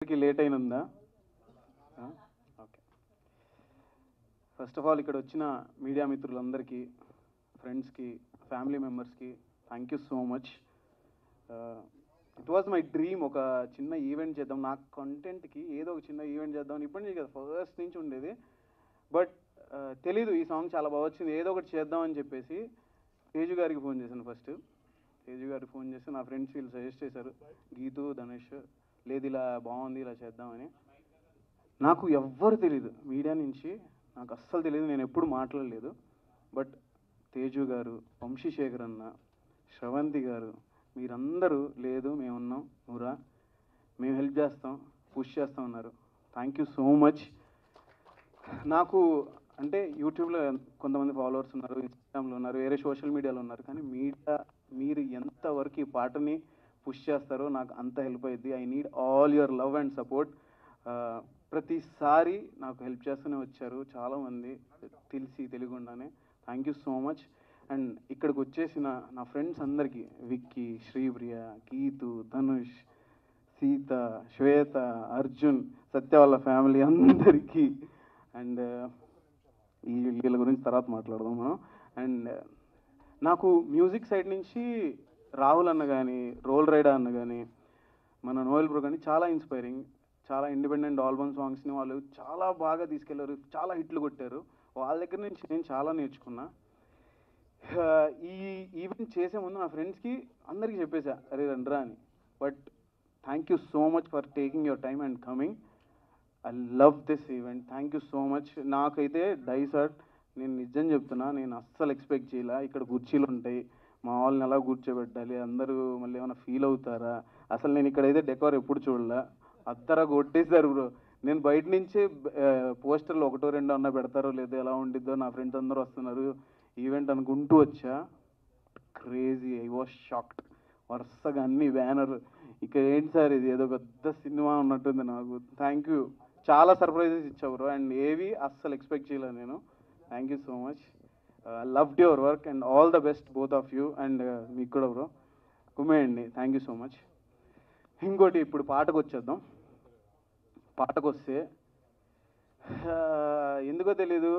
Late అయినందా? Okay. First of all ఇక్కడ వచ్చిన మీడియా మిత్రులందరికీ, ఫ్రెండ్స్కి, ఫ్యామిలీ మెంబర్స్కి thank you so much. It was my dream ఒక చిన్న ఈవెంట్ చేద్దాం, నా కంటెంట్కి ఏదో ఒక చిన్న ఈవెంట్ చేద్దాం ఇప్పటి నుంచి కదా, ఫస్ట్ నుంచి ఉండేది. బట్ తెలీదు ఈ సాంగ్ చాలా బాగా వచ్చింది, ఏదో ఒకటి చేద్దాం అని చెప్పేసి తేజు గారికి ఫోన్ చేశాను. ఫస్ట్ తేజు గారికి ఫోన్ చేసి నా ఫ్రెండ్స్ వీళ్ళు సజెస్ట్ చేశారు, గీతు, ధనుష్, లేదు ఇలా బాగుంది ఇలా చేద్దామని. నాకు ఎవ్వరు తెలీదు మీడియా నుంచి, నాకు అస్సలు తెలియదు, నేను ఎప్పుడు మాట్లాడలేదు. బట్ తేజు గారు, వంశీశేఖర్ అన్న, శ్రవంతి గారు, మీరందరూ లేదు మేమున్నాం, నువ్వురా, మేము హెల్ప్ చేస్తాం, పుష్ చేస్తాం అన్నారు. Thank you so much. నాకు అంటే యూట్యూబ్లో కొంతమంది ఫాలోవర్స్ ఉన్నారు, ఇన్స్టాగ్రామ్లో ఉన్నారు, వేరే సోషల్ మీడియాలో ఉన్నారు, కానీ మీరు ఎంతవరకు ఈ పాటని పుష్ చేస్తారో నాకు అంత హెల్ప్ అయ్యింది. I need all your love and support. ప్రతిసారి నాకు హెల్ప్ చేస్తూనే వచ్చారు చాలామంది, తెలియకుండానే. Thank you so much. And ఇక్కడికి వచ్చేసిన నా ఫ్రెండ్స్ అందరికీ, విక్కీ, శ్రీప్రియ, గీతు, ధనుష్, సీత, శ్వేత, అర్జున్, సత్య వాళ్ళ ఫ్యామిలీ అందరికీ, అండ్ వీళ్ళ గురించి తర్వాత మాట్లాడదాం మనం. అండ్ నాకు మ్యూజిక్ సైడ్ నుంచి రాహుల్ అన్న కానీ, రోల్ రైడా అన్న కానీ, మన నోయల్ బ్రో కానీ చాలా ఇన్స్పైరింగ్. చాలా ఇండిపెండెంట్ ఆల్బమ్ సాంగ్స్ని వాళ్ళు చాలా బాగా తీసుకెళ్లారు, చాలా హిట్లు కొట్టారు. వాళ్ళ దగ్గర నుంచి నేను చాలా నేర్చుకున్నా. ఈ ఈవెంట్ చేసే ముందు నా ఫ్రెండ్స్కి అందరికీ చెప్పేశా, అరే రండ్రా అని. But thank you so much for taking your time and coming. I love this event. Thank you so much. నాకైతే డైసర్ట్, నేను నిజం చెప్తున్నా, నేను అస్సలు ఎక్స్పెక్ట్ చేయాల. ఇక్కడ కుర్చీలు ఉంటాయి, మా వాళ్ళని ఎలా కూర్చోబెట్టాలి, అందరూ మళ్ళీ ఏమైనా ఫీల్ అవుతారా, అసలు నేను ఇక్కడైతే డెకోర్ ఎప్పుడు చూడలే, అద్దరా కొట్టేశారు బ్రో. నేను బయట నుంచి పోస్టర్లు ఒకటో రెండో అన్న పెడతారో లేదో, ఎలా ఉండిద్దో, నా ఫ్రెండ్స్ అందరూ వస్తున్నారు ఈవెంట్ అనుకుంటూ వచ్చా. Crazy, I was shocked. వరుసగా అన్ని బ్యానర్, ఇక ఏంటి సార్ ఇది, ఏదో పెద్ద సినిమా ఉన్నట్టుంది నాకు. థ్యాంక్ యూ, చాలా సర్ప్రైజెస్ ఇచ్చావు బ్రో, అండ్ ఏవి అస్సలు ఎక్స్పెక్ట్ చేయలేదు నేను. Thank you so much. Loved your work and all the best both of you. And మీకు కూడా బ్రో కుమ్మేయండి. Thank you so much. ఇంకోటి, ఇప్పుడు పాటకు వచ్చేద్దాం. పాటకు వస్తే ఎందుకో తెలీదు,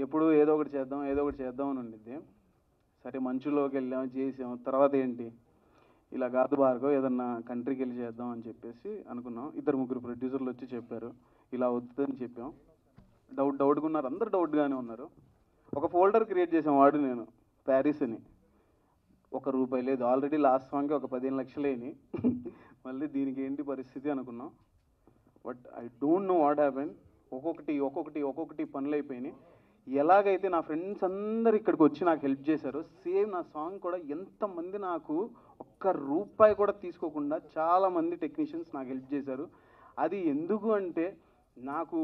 ఎప్పుడు ఏదో ఒకటి చేద్దాం అని ఉండిద్ది. సరే మంచులోకి వెళ్ళాం, చేసాం, తర్వాత ఏంటి, ఇలా కాదు భార్గవ్, ఏదన్నా కంట్రీకి వెళ్ళి చేద్దాం అని చెప్పేసి అనుకున్నాం. 2-3 ప్రొడ్యూసర్లు వచ్చి చెప్పారు, ఇలా వద్దని చెప్పాం. డౌట్గా ఉన్నారు, అందరు డౌట్గానే ఉన్నారు. ఒక ఫోల్డర్ క్రియేట్ చేసాం, వాడు నేను, ప్యారిస్ అని. ₹1 లేదు, ఆల్రెడీ లాస్ట్ సాంగ్కి ఒక 15 లక్షలు అయినాయి. మళ్ళీ దీనికి ఏంటి పరిస్థితి అనుకున్నాం. But I don't know what happen. ఒక్కొక్కటి పనులు అయిపోయినాయి. ఎలాగైతే నా ఫ్రెండ్స్ అందరు ఇక్కడికి వచ్చి నాకు హెల్ప్ చేశారు, సేమ్ నా సాంగ్ కూడా ఎంతమంది నాకు ₹1 కూడా తీసుకోకుండా చాలామంది టెక్నీషియన్స్ నాకు హెల్ప్ చేశారు. అది ఎందుకు అంటే, నాకు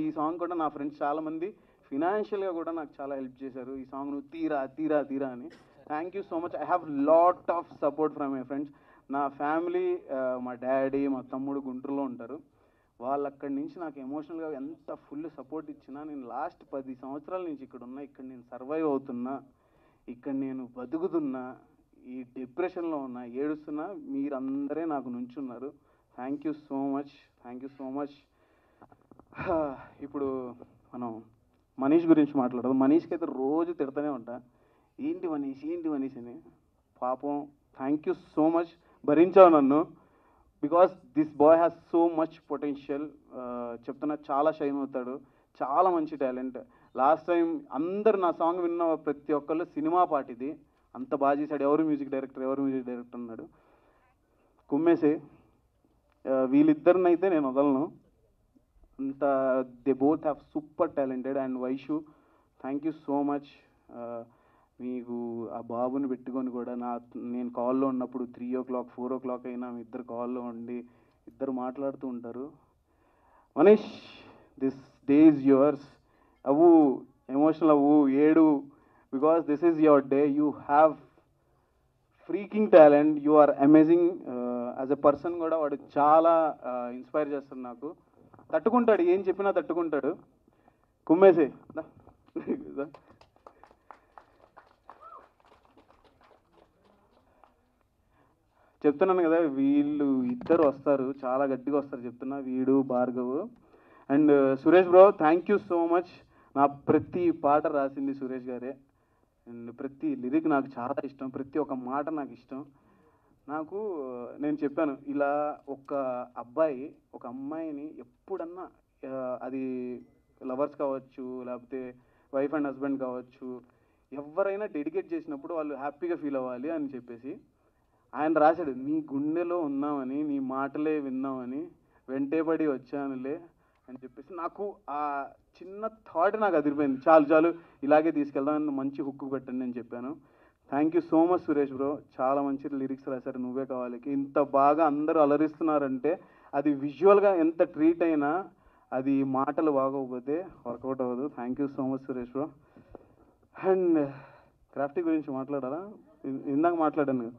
ఈ సాంగ్ కూడా నా ఫ్రెండ్స్ చాలామంది ఫినాన్షియల్గా కూడా నాకు చాలా హెల్ప్ చేశారు. ఈ సాంగ్ నువ్వు తీరా అని. Thank you so much. I have lot of support from my friends. నా ఫ్యామిలీ, మా డాడీ, మా తమ్ముడు గుంటూరులో ఉంటారు. వాళ్ళు అక్కడి నుంచి నాకు ఎమోషనల్గా ఎంత ఫుల్ సపోర్ట్ ఇచ్చినా, నేను లాస్ట్ 10 సంవత్సరాల నుంచి ఇక్కడ ఉన్నా, ఇక్కడ నేను సర్వైవ్ అవుతున్నా, ఇక్కడ నేను బతుకుతున్నా, ఈ డిప్రెషన్లో ఉన్నా, ఏడుస్తున్నా, మీరందరే నాకు నుంచున్నారు. Thank you so much. ఇప్పుడు మనం మనీష్ గురించి మాట్లాడదాం. మనీష్కి అయితే రోజు తిడతానే ఉంటా, ఏంటి మనీష్ అని. పాపం, థ్యాంక్ యూ సో మచ్, భరించావు నన్ను. Because this boy has so much potential. చెప్తున్నా, చాలా షైన్ అవుతాడు, చాలా మంచి టాలెంట్. లాస్ట్ టైం అందరు నా సాంగ్ విన్న ప్రతి ఒక్కళ్ళు సినిమా పాట ఇది, అంత బాగా చేశాడు. ఎవరు మ్యూజిక్ డైరెక్టర్ అన్నాడు. కుమ్మేసి వీళ్ళిద్దరినైతే నేను వదలను, అంత they both have super talented. And Vaishu, thank you so much. మీకు ఆ బాబుని పెట్టుకొని కూడా నేను కాల్లో ఉన్నప్పుడు 3 o'clock 4 o'clock అయినా మీ ఇద్దరు కాల్లో ఉండి ఇద్దరు మాట్లాడుతూ ఉంటారు. Manish, this day is yours. Emotional అవ్వు, ఏడు, because this is your day. You have freaking talent, you are amazing. As a person కూడా వాడు చాలా ఇన్స్పైర్ చేస్తాడు నాకు. తట్టుకుంటాడు, ఏం చెప్పినా తట్టుకుంటాడు. కుమ్మేసి చెప్తున్నాను కదా, వీళ్ళు ఇద్దరు వస్తారు, చాలా గట్టిగా వస్తారు చెప్తున్నా, వీడు Bhargav. And Suresh bro, thank you so much. నా ప్రతి పాట రాసింది సురేష్ గారే. అండ్ ప్రతి లిరిక్ నాకు చాలా ఇష్టం, ప్రతి ఒక్క మాట నాకు ఇష్టం. నాకు నేను చెప్పాను ఇలా, ఒక అబ్బాయి ఒక అమ్మాయిని ఎప్పుడన్నా అది లవర్స్ కావచ్చు, లేకపోతే వైఫ్ అండ్ హస్బెండ్ కావచ్చు, ఎవరైనా డెడికేట్ చేసినప్పుడు వాళ్ళు హ్యాపీగా ఫీల్ అవ్వాలి అని చెప్పేసి ఆయన రాశాడు. నీ గుండెలో ఉన్నామని, నీ మాటలే విన్నామని, వెంటేపడి వచ్చానులే అని చెప్పేసి నాకు ఆ చిన్న థాట్ నాకు అదిరిపోయింది. చాలు చాలు ఇలాగే తీసుకెళ్దామని మంచి హుక్కు పెట్టండి అని చెప్పాను. Thank you so much Suresh bro, చాలా మంచి లిరిక్స్ రాశారు. నువ్వే కావాలి ఇంత బాగా అందరూ అలరిస్తున్నారంటే అది విజువల్గా ఎంత ట్రీట్ అయినా అది మాటలు బాగోకపోతే వర్కౌట్ అవ్వదు. Thank you so much Suresh bro. And Crafty గురించి మాట్లాడాలా? ఇందాక మాట్లాడాను కదా,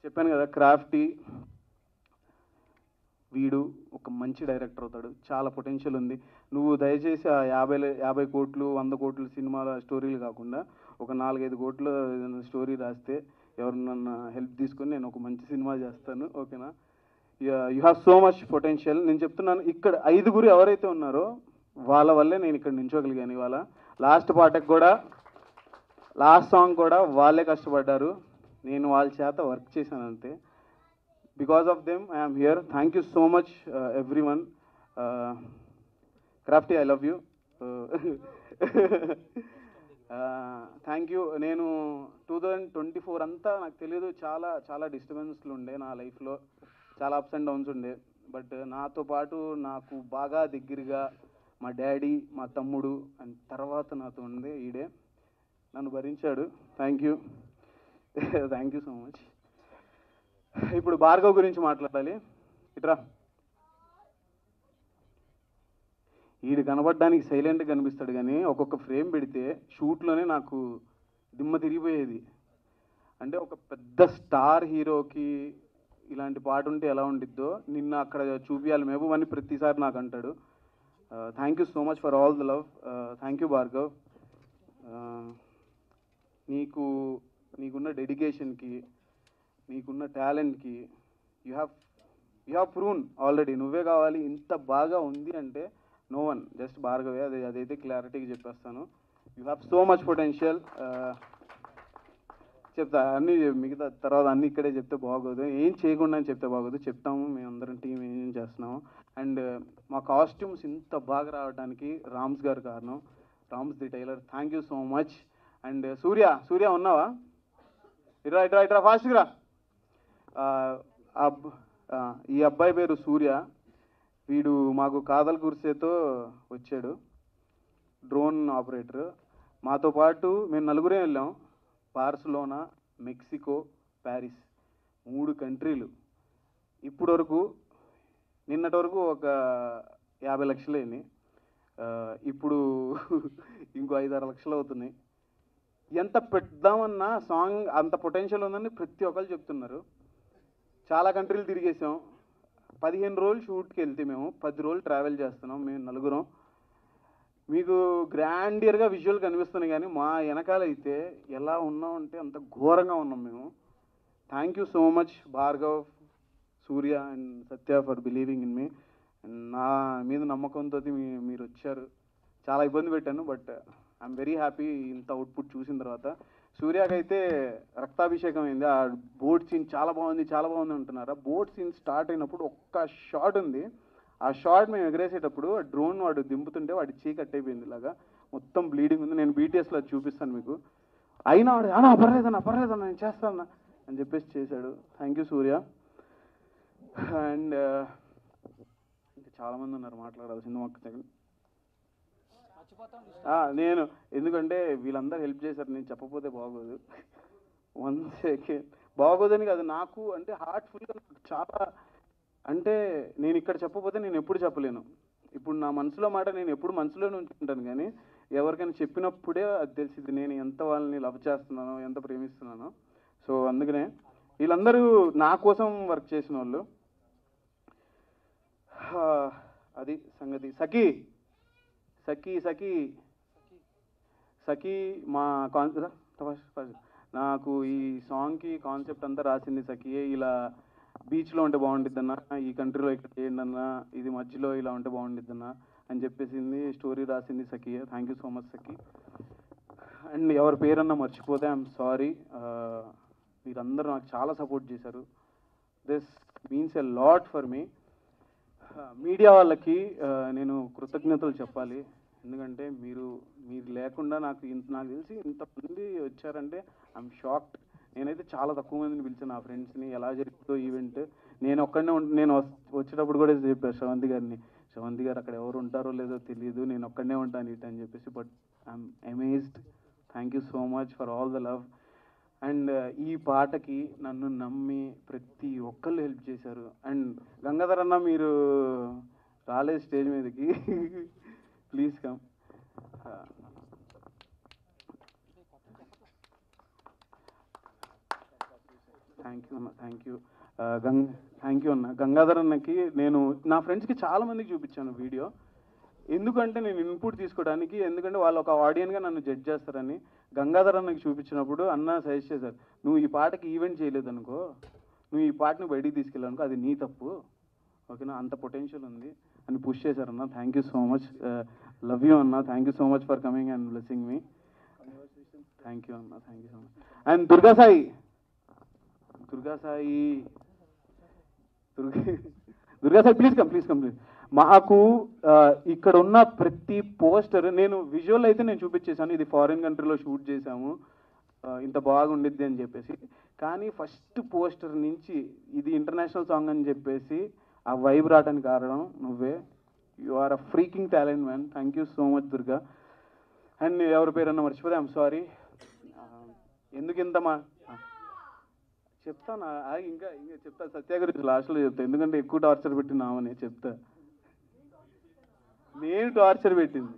చెప్పాను కదా, క్రాఫ్టీ వీడు ఒక మంచి డైరెక్టర్ అవుతాడు, చాలా పొటెన్షియల్ ఉంది. నువ్వు దయచేసి ఆ 50 కోట్లు 100 కోట్లు సినిమాల స్టోరీలు కాకుండా ఒక 4-5 కోట్ల స్టోరీ రాస్తే ఎవరినన్నా హెల్ప్ తీసుకొని నేను ఒక మంచి సినిమా చేస్తాను, ఓకేనా? You have so much potential. నేను చెప్తున్నాను, ఇక్కడ 5 ఎవరైతే ఉన్నారో వాళ్ళ వల్లే నేను ఇక్కడ నించోగలిగాను ఇవాళ. లాస్ట్ పాటకు కూడా, లాస్ట్ సాంగ్ కూడా వాళ్ళే కష్టపడ్డారు, నేను వాళ్ళ చేత వర్క్ చేశాను అంతే. Because of them I am here. Thank you so much everyone. Crafty, I love you. Thank you. నేను 2024 అంతా నాకు తెలియదు, చాలా చాలా డిస్టర్బెన్స్లు ఉండే నా లైఫ్లో, చాలా అప్స్ అండ్ డౌన్స్ ఉండే. బట్ నాతో పాటు నాకు బాగా దగ్గరగా మా డాడీ, మా తమ్ముడు అండ్ తర్వాత నాతో ఉండే ఈడే నన్ను భరించాడు. Thank you. Thank you so much. ఇప్పుడు భార్గవ్ గురించి మాట్లాడాలి. ఇట్రా. వీడు కనబడడానికి సైలెంట్గా కనిపిస్తాడు కానీ ఒక్కొక్క ఫ్రేమ్ పెడితే షూట్లోనే నాకు దిమ్మ తిరిగిపోయేది. అంటే ఒక పెద్ద స్టార్ హీరోకి ఇలాంటి పాట ఉంటే ఎలా ఉండిద్దో నిన్న అక్కడ చూపించాలి మహబూబ్ అని ప్రతిసారి నాకు అంటాడు. Thank you so much for all the love. Thank you Bhargav. నీకున్న డెడికేషన్కి, నీకున్న టాలెంట్కి యూ హ్యావ్ ప్రూన్ ఆల్రెడీ. నువ్వే కావాలి ఇంత బాగా ఉంది అంటే నో వన్, జస్ట్ భార్గవే. అదైతే క్లారిటీగా చెప్పేస్తాను. You have so much potential. చెప్తా అన్నీ, మిగతా తర్వాత అన్నీ ఇక్కడే చెప్తే బాగోదు, ఏం చేయకుండా అని చెప్తే బాగోదు. చెప్తాము, మేమందరం టీం ఏం చేస్తున్నాము. అండ్ మా కాస్ట్యూమ్స్ ఇంత బాగా రావడానికి రామ్స్ గారు కారణం, Rams the tailor. Thank you so much. And Surya ఉన్నావా? ఇట్రా ఫాస్ట్గా రా. ఈ అబ్బాయి పేరు సూర్య. వీడు మాకు కాదల్ గుర్సేతో వచ్చాడు, డ్రోన్ ఆపరేటర్. మాతో పాటు మేము 4 వెళ్ళాం. Barcelona, Mexico, Paris, 3 కంట్రీలు. ఇప్పుడు వరకు, నిన్నటి వరకు ఒక 50 లక్షలు అయినాయి. ఇప్పుడు ఇంకో 5-6 లక్షలు అవుతున్నాయి. ఎంత పెడదామన్నా సాంగ్ అంత పొటెన్షియల్ ఉందని ప్రతి ఒక్కరు చెప్తున్నారు. చాలా కంట్రీలు తిరిగేసాం. 15 రోజులు షూట్కి వెళ్తే మేము 10 రోజులు ట్రావెల్ చేస్తున్నాం మేము 4. మీకు గ్రాండియర్గా విజువల్ కనిపిస్తున్నాయి కానీ మా వెనకాల అయితే ఎలా ఉన్నాం అంటే అంత ఘోరంగా ఉన్నాం మేము. Thank you so much Bhargav, Surya and Satya for believing in me. నా మీద నమ్మకంతో మీరు వచ్చారు. చాలా ఇబ్బంది పెట్టాను, బట్ ఐఎమ్ వెరీ హ్యాపీ ఇంత అవుట్పుట్ చూసిన తర్వాత. సూర్యకైతే రక్తాభిషేకం అయింది. ఆ బోట్ సీన్ చాలా బాగుంది అంటున్నారు. ఆ బోట్ సీన్ స్టార్ట్ అయినప్పుడు ఒక్క షాట్ ఉంది. ఆ షాట్ మేము ఎగరేసేటప్పుడు డ్రోన్ వాడు దింపుతుంటే వాడి చీ కట్ అయిపోయింది, ఇలాగా మొత్తం బ్లీడింగ్ ఉంది. నేను బీటీఎస్లో చూపిస్తాను మీకు. అయినా వాడు పర్లేదన్నా నేను చేస్తాను అని చెప్పేసి చేశాడు. Thank you Surya. అండ్ ఇంకా చాలామంది ఉన్నారు మాట్లాడాల్సింది. మాకు నేను ఎందుకంటే వీళ్ళందరూ హెల్ప్ చేశారు, నేను చెప్పకపోతే బాగోదు. 1 సెకండ్, బాగోదని కాదు, నాకు అంటే హార్ట్ఫుల్గా చాలా, అంటే నేను ఇక్కడ చెప్పకపోతే నేను ఎప్పుడు చెప్పలేను. ఇప్పుడు నా మనసులో మాట నేను ఎప్పుడు మనసులోనే ఉంచుకుంటాను, కానీ ఎవరికైనా చెప్పినప్పుడే అది తెలిసింది నేను ఎంత వాళ్ళని లవ్ చేస్తున్నానో, ఎంత ప్రేమిస్తున్నానో. సో అందుకనే వీళ్ళందరూ నా కోసం వర్క్ చేసిన వాళ్ళు. అది సంగతి. సఖీ మా నాకు ఈ సాంగ్కి కాన్సెప్ట్ అంతా రాసింది సఖియే. ఇలా బీచ్లో ఉంటే బాగుండిద్దన్నా, ఈ కంట్రీలో ఇక్కడ చేయండి అన్నా, ఇది మధ్యలో ఇలా ఉంటే బాగుండిద్దన్నా అని చెప్పేసింది. స్టోరీ రాసింది సఖియే. Thank you so much Sakhi. And ఎవరి పేరన్నా మర్చిపోతే ఐఎమ్ సారీ. మీరందరూ నాకు చాలా సపోర్ట్ చేశారు. This means a lot for me. Media వాళ్ళకి నేను కృతజ్ఞతలు చెప్పాలి. ఎందుకంటే మీరు లేకుండా నాకు తెలిసి ఇంతమంది వచ్చారంటే ఐఎమ్ షాక్డ్. నేనైతే చాలా తక్కువ మందిని పిలిచాను నా ఫ్రెండ్స్ని. ఎలా జరుగుతుందో ఈవెంట్ నేను ఒక్కడనే నేను వచ్చేటప్పుడు కూడా చెప్పాను శ్రవంతి గారిని, శ్రవంతి గారు అక్కడ ఎవరు ఉంటారో లేదో తెలియదు, నేను ఒక్కడనే ఉంటాను ఇటు అని చెప్పేసి. But I'm amazed. Thank you so much for all the love. And ఈ పాటకి నన్ను నమ్మి ప్రతి ఒక్కళ్ళు హెల్ప్ చేశారు. అండ్ గంగాధర్ అన్న మీరు రాలేదు స్టేజ్ మీదకి, ప్లీజ్ కమ్. థ్యాంక్ యూ అన్న, థ్యాంక్ యూ. థ్యాంక్ యూ అన్న. గంగాధర్ అన్నకి నేను నా ఫ్రెండ్స్కి చాలా మందికి చూపించాను వీడియో. ఎందుకంటే నేను ఇన్పుట్ తీసుకోవడానికి, ఎందుకంటే వాళ్ళు ఒక ఆడియన్గా నన్ను జడ్జ్ చేస్తారని. గంగాధర్ అన్నకి చూపించినప్పుడు అన్న సజెస్ట్ చేశారు, నువ్వు ఈ పాటకి ఈవెంట్ చేయలేదనుకో, నువ్వు ఈ పాటని బయటికి తీసుకెళ్ళానుకో అది నీ తప్పు, ఓకేనా, అంత పొటెన్షియల్ ఉంది అని పుష్ చేశారన్న. Thank you so much. Love you అన్న. Thank you so much for coming and blessing me. Thank you అన్న. Thank you so much. And Durga Sai please come please. మాకు ఇక్కడ ఉన్న ప్రతి పోస్టర్ నేను విజువల్ అయితే నేను చూపించేశాను, ఇది ఫారిన్ కంట్రీలో షూట్ చేశాము, ఇంత బాగుండిద్ది అని చెప్పేసి. కానీ ఫస్ట్ పోస్టర్ నుంచి ఇది ఇంటర్నేషనల్ సాంగ్ అని చెప్పేసి ఆ వైబ్ రావడానికి కారణం నువ్వే. You are a freaking talent man. Thank you so much Durga. And ఎవరి పేరన్నా మర్చిపోతే ఐఎమ్ సారీ. ఎందుకు ఇంత చెప్తాను ఇంకా చెప్తా, సత్య గురించి లాస్ట్లో చెప్తా, ఎందుకంటే ఎక్కువ టార్చర్ పెట్టినామని చెప్తా. నేను టార్చర్ పెట్టింది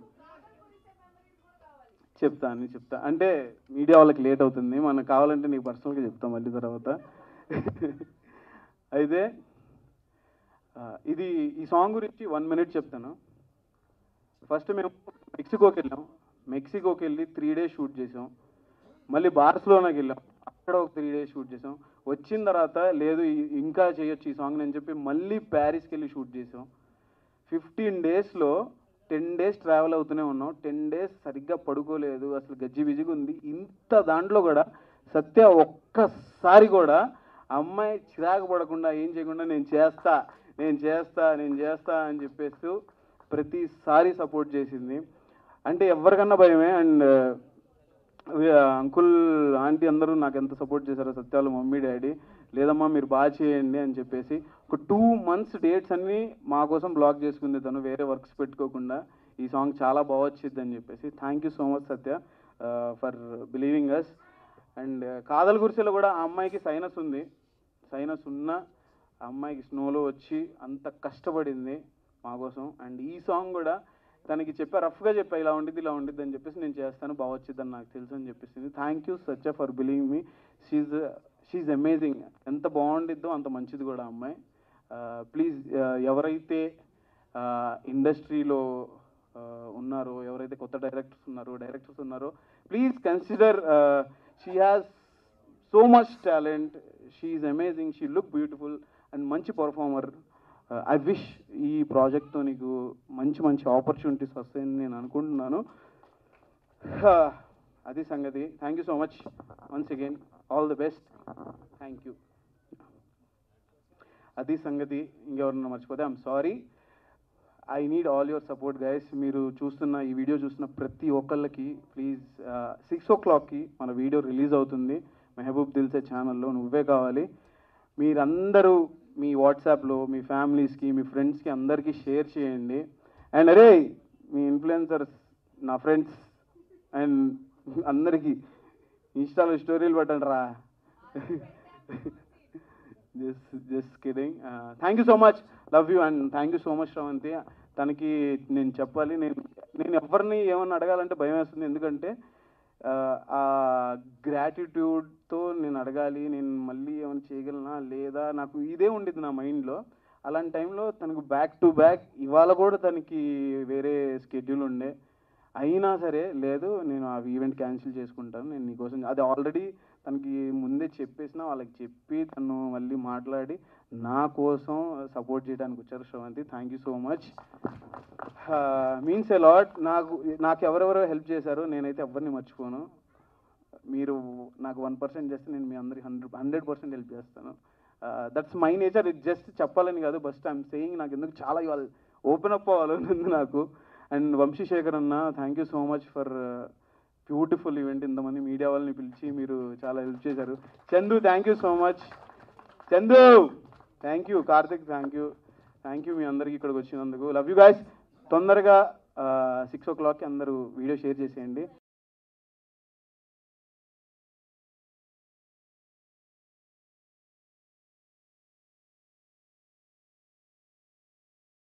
చెప్తా అంటే మీడియా వాళ్ళకి లేట్ అవుతుంది, మనకు కావాలంటే నీకు పర్సనల్గా చెప్తాం మళ్ళీ తర్వాత. అయితే ఈ సాంగ్ గురించి 1 minute చెప్తాను. ఫస్ట్ మేము మెక్సికోకి వెళ్ళి 3 days షూట్ చేసాం. మళ్ళీ బార్సిలోనాకి వెళ్ళాం, అక్కడ ఒక 3 days షూట్ చేసాం. వచ్చిన తర్వాత లేదు ఇంకా చేయొచ్చు ఈ సాంగ్ అని చెప్పి మళ్ళీ ప్యారిస్కి వెళ్ళి షూట్ చేసాం. 15 daysలో 10 days ట్రావెల్ అవుతూనే ఉన్నాం. 10 days సరిగ్గా పడుకోలేదు, అసలు గజ్జిబిజిగా ఉంది. ఇంత దాంట్లో కూడా సత్య ఒక్కసారి కూడా అమ్మాయి చిరాకు పడకుండా ఏం చేయకుండా నేను చేస్తా అని చెప్పేస్తూ ప్రతిసారి సపోర్ట్ చేసింది. అంటే ఎవరికన్నా భయమే. అండ్ అంకుల్ ఆంటీ అందరూ నాకు ఎంత సపోర్ట్ చేశారో, సత్యాలు మమ్మీ డాడీ, లేదమ్మా మీరు బాగా చేయండి అని చెప్పేసి ఒక 2 months డేట్స్ అన్నీ మా కోసం బ్లాక్ చేసుకుంది తను, వేరే వర్క్స్ పెట్టుకోకుండా. ఈ సాంగ్ చాలా బాగా వచ్చింది అని చెప్పేసి. Thank you so much Satya for believing us. And కాదల్ గురిసెలో కూడా ఆ అమ్మాయికి సైనస్ ఉంది. సైనస్ ఉన్న ఆ అమ్మాయికి స్నోలో వచ్చి అంత కష్టపడింది మా కోసం. అండ్ ఈ సాంగ్ కూడా తనకి రఫ్గా చెప్పా ఇలా ఉండిద్ది అని చెప్పేసి, నేను చేస్తాను బాగా వచ్చిద్దని నాకు తెలుసు అని చెప్పేసింది. Thank you Satya for believing me. She's amazing. ఎంత బాగుండిద్దో అంత మంచిది కూడా అమ్మాయి. ప్లీజ్ ఎవరైతే ఇండస్ట్రీలో ఉన్నారో, ఎవరైతే కొత్త డైరెక్టర్స్ ఉన్నారో please consider. She has so much talent. She's amazing. She look beautiful and మంచి పర్ఫార్మర్. ఐ విష్ ఈ ప్రాజెక్ట్తో నీకు మంచి ఆపర్చునిటీస్ వస్తాయని నేను అనుకుంటున్నాను. అది సంగతి. Thank you so much once again. All the best. Thank you. అది సంగతి. ఇంకెవరన్నా మర్చిపోతే I'm sorry. I need all your support guys. మీరు ఈ వీడియో చూస్తున్న ప్రతి ఒక్కళ్ళకి ప్లీజ్ 6 o'clockకి మన వీడియో రిలీజ్ అవుతుంది మెహబూబ్ దిల్సే ఛానల్లో. నువ్వే కావాలి. మీరందరూ మీ వాట్సాప్లో మీ ఫ్యామిలీస్కి మీ ఫ్రెండ్స్కి అందరికీ షేర్ చేయండి. అండ్ అరే మీ ఇన్ఫ్లుయెన్సర్స్ నా ఫ్రెండ్స్ అండ్ అందరికీ ఇన్స్టాలో స్టోరీలు పెట్టండి రా. Just kidding. Thank you so much. Love you. And thank you so much Sravanthi. తనకి నేను చెప్పాలి, నేను ఎవరిని ఏమన్నా అడగాలంటే భయం వేస్తుంది. ఎందుకంటే ఆ గ్రాటిట్యూడ్తో నేను అడగాలి, నేను మళ్ళీ ఏమైనా చేయగలనా లేదా, నాకు ఇదే ఉండిద్ది నా మైండ్లో. అలాంటి టైంలో తనకు బ్యాక్ టు బ్యాక్ ఇవాళ కూడా తనకి వేరే స్కెడ్యూల్ ఉండే, అయినా సరే లేదు నేను ఆ ఈవెంట్ క్యాన్సిల్ చేసుకుంటాను, నేను నీకోసం. అది ఆల్రెడీ తనకి ముందే చెప్పేసిన వాళ్ళకి చెప్పి తను మళ్ళీ మాట్లాడి నా కోసం సపోర్ట్ చేయడానికి వచ్చారు. Sravanthi, thank you so much. Means a lot. నాకు ఎవరెవరో హెల్ప్ చేశారు, నేనైతే ఎవరిని మర్చిపోను. మీరు నాకు 1% చేస్తే నేను మీ అందరికి 100% హెల్ప్ చేస్తాను. That's my nature. ఇది జస్ట్ చెప్పాలని కాదు, బస్ట్ ఐఎమ్ సేయింగ్. నాకు ఎందుకు చాలా ఇవాళ ఓపెన్ అప్ అవ్వాలని ఉంది నాకు. అండ్ వంశీశేఖర్ అన్న, thank you so much for beautiful event. ఇంతమంది మీడియా వాళ్ళని పిలిచి మీరు చాలా హెల్ప్ చేశారు. Chandu, thank you so much. Chandu, thank you. Karthik, thank you మీ అందరికీ ఇక్కడికి వచ్చినందుకు. Love you guys. తొందరగా 6 o'clockకి అందరూ వీడియో షేర్ చేసేయండి.